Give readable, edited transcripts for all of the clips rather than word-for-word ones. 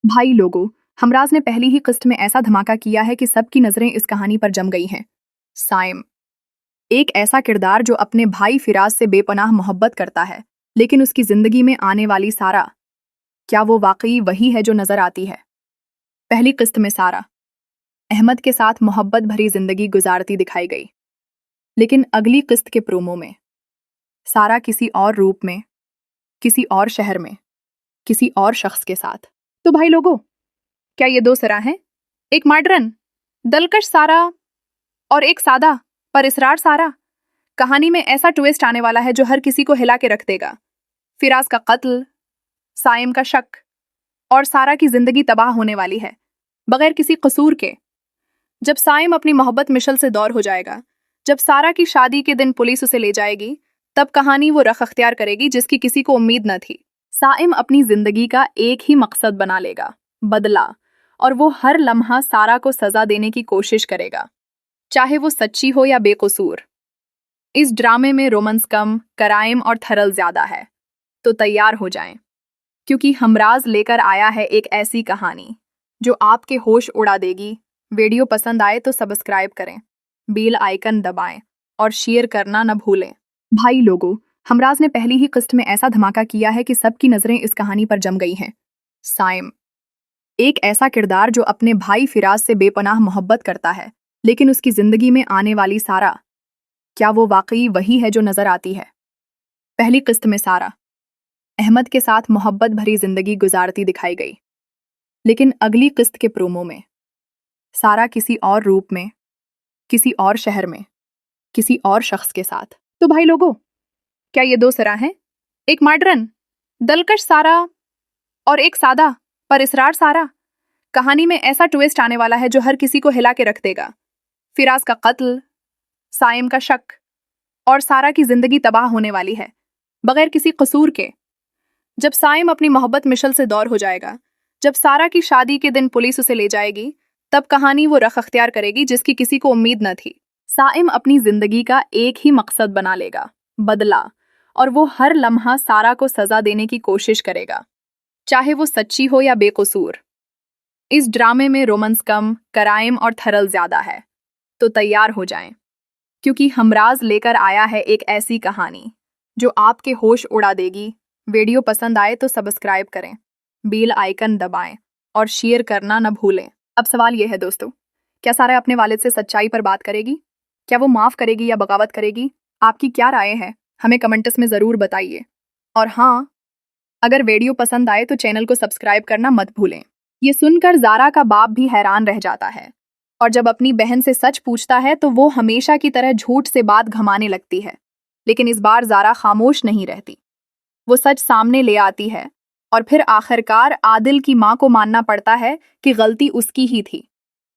भाई लोगों, हमराज ने पहली ही किस्त में ऐसा धमाका किया है कि सबकी नजरें इस कहानी पर जम गई हैं। साइम, एक ऐसा किरदार जो अपने भाई फिराज से बेपनाह मोहब्बत करता है, लेकिन उसकी जिंदगी में आने वाली सारा, क्या वो वाकई वही है जो नजर आती है? पहली किस्त में सारा अहमद के साथ मोहब्बत भरी जिंदगी गुजारती दिखाई गई, लेकिन अगली किस्त के प्रोमो में सारा किसी और रूप में, किसी और शहर में, किसी और शख्स के साथ। तो भाई लोगों, क्या ये दो सिरा हैं? एक मॉडर्न दलकश सारा और एक सादा पर इसरार सारा। कहानी में ऐसा ट्विस्ट आने वाला है जो हर किसी को हिला के रख देगा। फिराज का कत्ल, साइम का शक और सारा की जिंदगी तबाह होने वाली है बगैर किसी कसूर के। जब साइम अपनी मोहब्बत मिशल से दूर हो जाएगा, जब सारा की शादी के दिन पुलिस उसे ले जाएगी, तब कहानी वो रख अख्तियार करेगी जिसकी किसी को उम्मीद न थी। साइम अपनी जिंदगी का एक ही मकसद बना लेगा, बदला, और वो हर लम्हा सारा को सजा देने की कोशिश करेगा, चाहे वो सच्ची हो या बेकसूर। इस ड्रामे में रोमांस कम, क्राइम और थ्रिल ज्यादा है, तो तैयार हो जाएं, क्योंकि हमराज लेकर आया है एक ऐसी कहानी जो आपके होश उड़ा देगी। वीडियो पसंद आए तो सब्सक्राइब करें, बेल आइकन दबाएं और शेयर करना न भूलें। भाई लोगों, हमराज ने पहली ही किस्त में ऐसा धमाका किया है कि सबकी नजरें इस कहानी पर जम गई हैं। साइम, एक ऐसा किरदार जो अपने भाई फिराज से बेपनाह मोहब्बत करता है, लेकिन उसकी जिंदगी में आने वाली सारा, क्या वो वाकई वही है जो नजर आती है? पहली किस्त में सारा अहमद के साथ मोहब्बत भरी जिंदगी गुजारती दिखाई गई, लेकिन अगली किस्त के प्रोमो में सारा किसी और रूप में, किसी और शहर में, किसी और शख्स के साथ। तो भाई लोगों, क्या ये दो सिरा हैं? एक मॉडर्न दलकश सारा और एक सादा पर इसरार सारा। कहानी में ऐसा ट्विस्ट आने वाला है जो हर किसी को हिला के रख देगा। फिराज का कत्ल, साइम का शक और सारा की जिंदगी तबाह होने वाली है बगैर किसी कसूर के। जब साइम अपनी मोहब्बत मिशल से दूर हो जाएगा, जब सारा की शादी के दिन पुलिस उसे ले जाएगी, तब कहानी वो रख अख्तियार करेगी जिसकी किसी को उम्मीद न थी। साइम अपनी जिंदगी का एक ही मकसद बना लेगा, बदला, और वो हर लम्हा सारा को सजा देने की कोशिश करेगा, चाहे वो सच्ची हो या बेकसूर। इस ड्रामे में रोमांस कम, क्राइम और थ्रिल ज्यादा है, तो तैयार हो जाएं, क्योंकि हमराज लेकर आया है एक ऐसी कहानी जो आपके होश उड़ा देगी। वीडियो पसंद आए तो सब्सक्राइब करें, बेल आइकन दबाएं और शेयर करना न भूलें। अब सवाल यह है दोस्तों, क्या सारा अपने वालिद से सच्चाई पर बात करेगी? क्या वो माफ करेगी या बगावत करेगी? आपकी क्या राय है? हमें कमेंट्स में जरूर बताइए। और हाँ, अगर वीडियो पसंद आए तो चैनल को सब्सक्राइब करना मत भूलें। ये सुनकर ज़ारा का बाप भी हैरान रह जाता है, और जब अपनी बहन से सच पूछता है तो वो हमेशा की तरह झूठ से बात घमाने लगती है। लेकिन इस बार ज़ारा खामोश नहीं रहती, वो सच सामने ले आती है, और फिर आखिरकार आदिल की माँ को मानना पड़ता है कि गलती उसकी ही थी।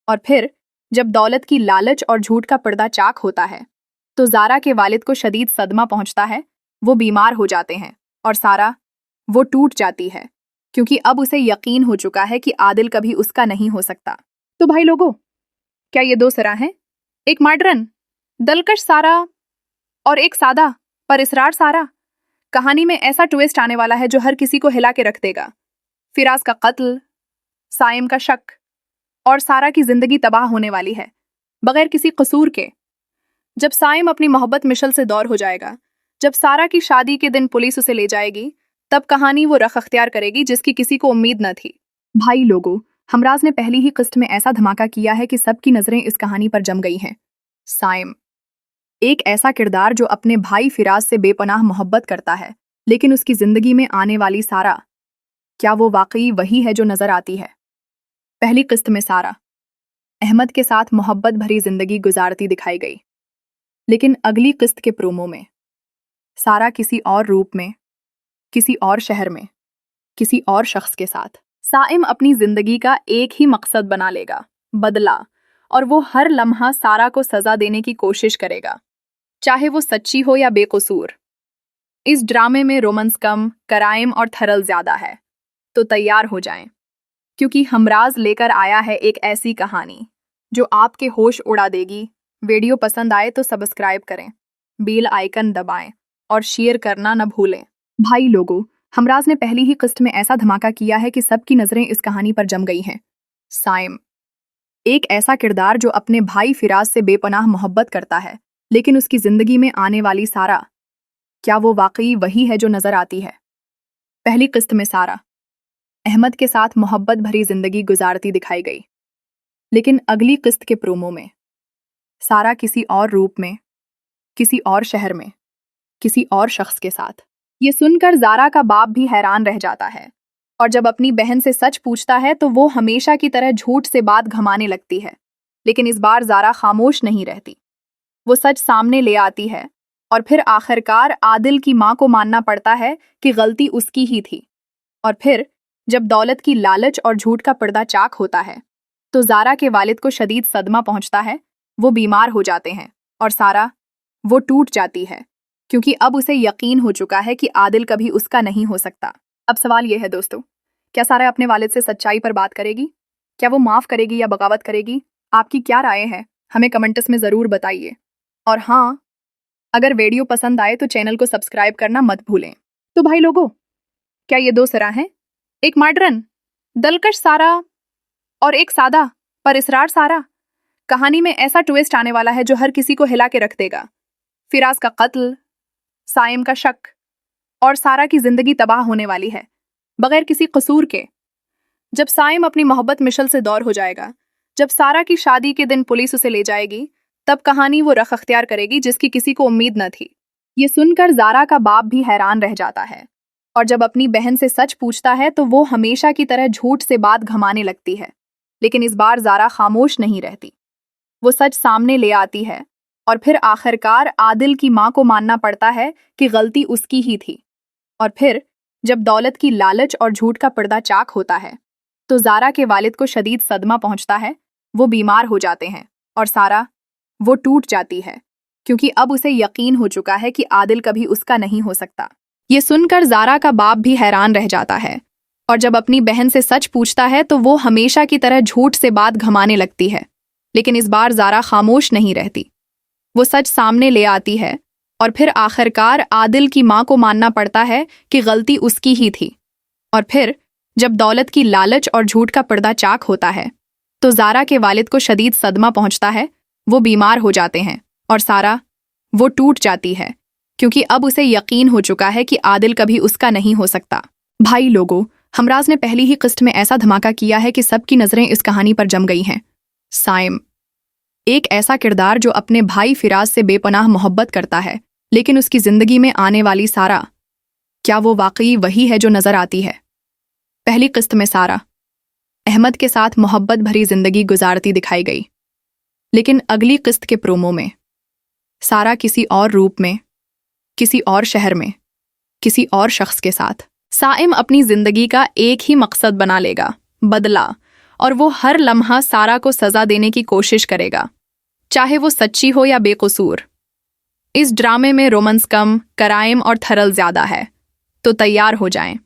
और फिर जब दौलत की लालच और झूठ का पर्दा चाक होता है, तो ज़ारा के वालिद को शदीद सदमा पहुंचता है। वो बीमार हो जाते हैं और सारा, वो टूट जाती है, क्योंकि अब उसे यकीन हो चुका है कि आदिल कभी उसका नहीं हो सकता। तो भाई लोगों, क्या ये दो सिरा हैं? एक मॉडर्न दलकश सारा और एक सादा पर इसरार सारा। कहानी में ऐसा ट्विस्ट आने वाला है जो हर किसी को हिला के रख देगा। फिराज का कत्ल, साइम का शक और सारा की जिंदगी तबाह होने वाली है बगैर किसी कसूर के। जब साइम अपनी मोहब्बत मिशल से दूर हो जाएगा, जब सारा की शादी के दिन पुलिस उसे ले जाएगी, तब कहानी वो रख अख्तियार करेगी जिसकी किसी को उम्मीद न थी। भाई लोगों, हमराज ने पहली ही किस्त में ऐसा धमाका किया है कि सबकी नजरें इस कहानी पर जम गई हैं। साइम, एक ऐसा किरदार जो अपने भाई फिराज से बेपनाह मोहब्बत करता है, लेकिन उसकी जिंदगी में आने वाली सारा, क्या वो वाकई वही है जो नजर आती है? पहली किस्त में सारा अहमद के साथ मोहब्बत भरी जिंदगी गुजारती दिखाई गई, लेकिन अगली किस्त के प्रोमो में सारा किसी और रूप में, किसी और शहर में, किसी और शख्स के साथ। साइम अपनी जिंदगी का एक ही मकसद बना लेगा, बदला, और वो हर लम्हा सारा को सजा देने की कोशिश करेगा, चाहे वो सच्ची हो या बेकसूर। इस ड्रामे में रोमांस कम, क्राइम और थ्रिल ज्यादा है, तो तैयार हो जाएं, क्योंकि हमराज लेकर आया है एक ऐसी कहानी जो आपके होश उड़ा देगी। वीडियो पसंद आए तो सब्सक्राइब करें, बेल आइकन दबाएं और शेयर करना न भूलें। भाई लोगों, हमराज ने पहली ही किस्त में ऐसा धमाका किया है कि सबकी नजरें इस कहानी पर जम गई हैं। साइम, एक ऐसा किरदार जो अपने भाई फिराज से बेपनाह मोहब्बत करता है, लेकिन उसकी जिंदगी में आने वाली सारा, क्या वो वाकई वही है जो नजर आती है? पहली किस्त में सारा अहमद के साथ मोहब्बत भरी जिंदगी गुजारती दिखाई गई, लेकिन अगली किस्त के प्रोमो में सारा किसी और रूप में, किसी और शहर में, किसी और शख्स के साथ। ये सुनकर ज़ारा का बाप भी हैरान रह जाता है, और जब अपनी बहन से सच पूछता है तो वो हमेशा की तरह झूठ से बात घमाने लगती है। लेकिन इस बार ज़ारा खामोश नहीं रहती, वो सच सामने ले आती है, और फिर आखिरकार आदिल की माँ को मानना पड़ता है कि गलती उसकी ही थी। और फिर जब दौलत की लालच और झूठ का पर्दा चाक होता है तो ज़ारा के वालिद को शदीद सदमा पहुंचता है। वो बीमार हो जाते हैं और सारा, वो टूट जाती है, क्योंकि अब उसे यकीन हो चुका है कि आदिल कभी उसका नहीं हो सकता। अब सवाल यह है दोस्तों, क्या सारा अपने वालिद से सच्चाई पर बात करेगी? क्या वो माफ़ करेगी या बगावत करेगी? आपकी क्या राय है? हमें कमेंट्स में ज़रूर बताइए। और हाँ, अगर वीडियो पसंद आए तो चैनल को सब्सक्राइब करना मत भूलें। तो भाई लोगों, क्या ये दो सिरा हैं? एक मॉडर्न दलकश सारा और एक सादा पर इसरार सारा। कहानी में ऐसा ट्विस्ट आने वाला है जो हर किसी को हिला के रख देगा। फिराज का कत्ल, साइम का शक, और सारा की जिंदगी तबाह होने वाली है बगैर किसी कसूर के। जब साइम अपनी मोहब्बत मिशल से दूर हो जाएगा, जब सारा की शादी के दिन पुलिस उसे ले जाएगी, तब कहानी वो रख अख्तियार करेगी जिसकी किसी को उम्मीद न थी। ये सुनकर ज़ारा का बाप भी हैरान रह जाता है, और जब अपनी बहन से सच पूछता है तो वो हमेशा की तरह झूठ से बात घमाने लगती है। लेकिन इस बार ज़ारा खामोश नहीं रहती, वो सच सामने ले आती है, और फिर आखिरकार आदिल की माँ को मानना पड़ता है कि गलती उसकी ही थी। और फिर जब दौलत की लालच और झूठ का पर्दा चाक होता है तो ज़ारा के वालिद को शदीद सदमा पहुंचता है। वो बीमार हो जाते हैं और सारा, वो टूट जाती है, क्योंकि अब उसे यकीन हो चुका है कि आदिल कभी उसका नहीं हो सकता। ये सुनकर ज़ारा का बाप भी हैरान रह जाता है, और जब अपनी बहन से सच पूछता है तो वो हमेशा की तरह झूठ से बात घमाने लगती है। लेकिन इस बार ज़ारा खामोश नहीं रहती, वो सच सामने ले आती है, और फिर आखिरकार आदिल की माँ को मानना पड़ता है कि गलती उसकी ही थी। और फिर जब दौलत की लालच और झूठ का पर्दा चाक होता है तो ज़ारा के वालिद को शदीद सदमा पहुंचता है। वो बीमार हो जाते हैं और सारा, वो टूट जाती है, क्योंकि अब उसे यकीन हो चुका है कि आदिल कभी उसका नहीं हो सकता। भाई लोगों, हमराज ने पहली ही किस्त में ऐसा धमाका किया है कि सबकी नजरें इस कहानी पर जम गई हैं। साइम, एक ऐसा किरदार जो अपने भाई फिराज से बेपनाह मोहब्बत करता है, लेकिन उसकी जिंदगी में आने वाली सारा, क्या वो वाकई वही है जो नजर आती है? पहली किस्त में सारा अहमद के साथ मोहब्बत भरी जिंदगी गुजारती दिखाई गई, लेकिन अगली किस्त के प्रोमो में सारा किसी और रूप में, किसी और शहर में, किसी और शख्स के साथ। साइम अपनी जिंदगी का एक ही मकसद बना लेगा, बदला, और वो हर लम्हा सारा को सजा देने की कोशिश करेगा, चाहे वो सच्ची हो या बेकसूर। इस ड्रामे में रोमांस कम, क्राइम और थ्रिल ज्यादा है, तो तैयार हो जाएं,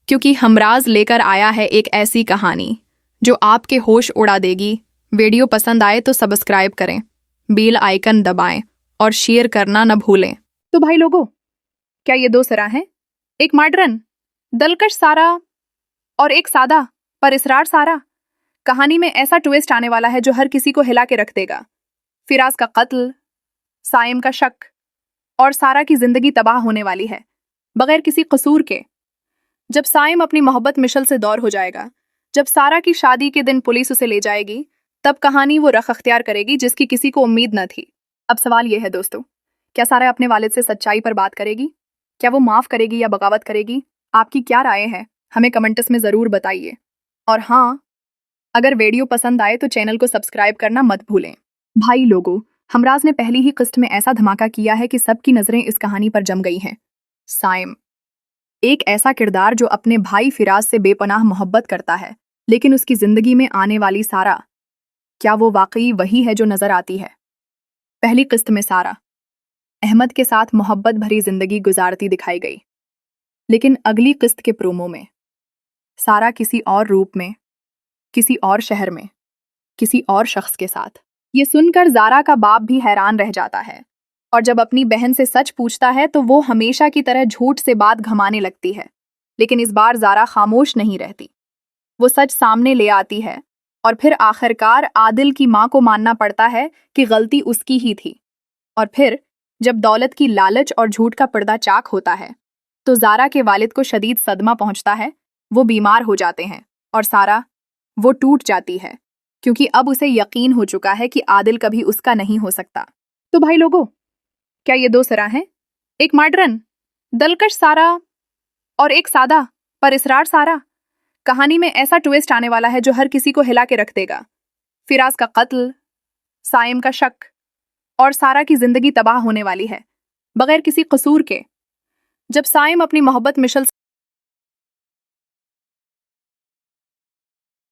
क्योंकि हमराज लेकर आया है एक ऐसी कहानी जो आपके होश उड़ा देगी। वीडियो पसंद आए तो सब्सक्राइब करें, बेल आइकन दबाएं और शेयर करना न भूलें। तो भाई लोगों, क्या ये दो सिरा हैं? एक मॉडर्न दलकश सारा और एक सादा पर इसरार सारा। कहानी में ऐसा ट्विस्ट आने वाला है जो हर किसी को हिला के रख देगा। फिराज का कत्ल, साइम का शक, और सारा की जिंदगी तबाह होने वाली है बगैर किसी कसूर के। जब साइम अपनी मोहब्बत मिशल से दूर हो जाएगा, जब सारा की शादी के दिन पुलिस उसे ले जाएगी, तब कहानी वो रख अख्तियार करेगी जिसकी किसी को उम्मीद न थी। अब सवाल यह है दोस्तों, क्या सारा अपने वालिद से सच्चाई पर बात करेगी? क्या वो माफ़ करेगी या बगावत करेगी? आपकी क्या राय है? हमें कमेंट्स में ज़रूर बताइए। और हाँ, अगर वीडियो पसंद आए तो चैनल को सब्सक्राइब करना मत भूलें। भाई लोगों, हमराज ने पहली ही किस्त में ऐसा धमाका किया है कि सबकी नजरें इस कहानी पर जम गई हैं। साइम, एक ऐसा किरदार जो अपने भाई फिराज से बेपनाह मोहब्बत करता है, लेकिन उसकी जिंदगी में आने वाली सारा, क्या वो वाकई वही है जो नजर आती है? पहली किस्त में सारा अहमद के साथ मोहब्बत भरी जिंदगी गुजारती दिखाई गई, लेकिन अगली किस्त के प्रोमो में सारा किसी और रूप में, किसी और शहर में, किसी और शख्स के साथ। ये सुनकर ज़ारा का बाप भी हैरान रह जाता है, और जब अपनी बहन से सच पूछता है तो वो हमेशा की तरह झूठ से बात घमाने लगती है। لیکن اس بار زارا خاموش نہیں رہتی. وہ سچ سامنے لے آتی ہے اور پھر آخرکار عادل کی ماں کو ماننا پڑتا ہے کہ غلطی اس کی ہی تھی. اور پھر جب دولت کی لالچ اور جھوٹ کا پردہ چاک ہوتا ہے تو زارا کے والد کو شدید صدمہ پہنچتا ہے. وہ بیمار ہو جاتے ہیں اور سارا وہ ٹوٹ جاتی ہے کیونکہ اب اسے یقین ہو چکا ہے کہ عادل کبھی اس کا نہیں ہو سکتا. تو بھائی لوگوں، کیا یہ دو سرا ہیں؟ ایک ماڈرن دلکش سارا اور ایک سادہ پر اسرار سارا. کہانی میں ایسا ٹویسٹ آنے والا ہے جو ہر کسی کو ہلا کے رکھ دے گا. فراز کا قتل، سائم کا شک اور سارا کی زندگی تباہ ہونے والی ہے بغیر کسی قصور کے. جب سائم اپنی محبت مشل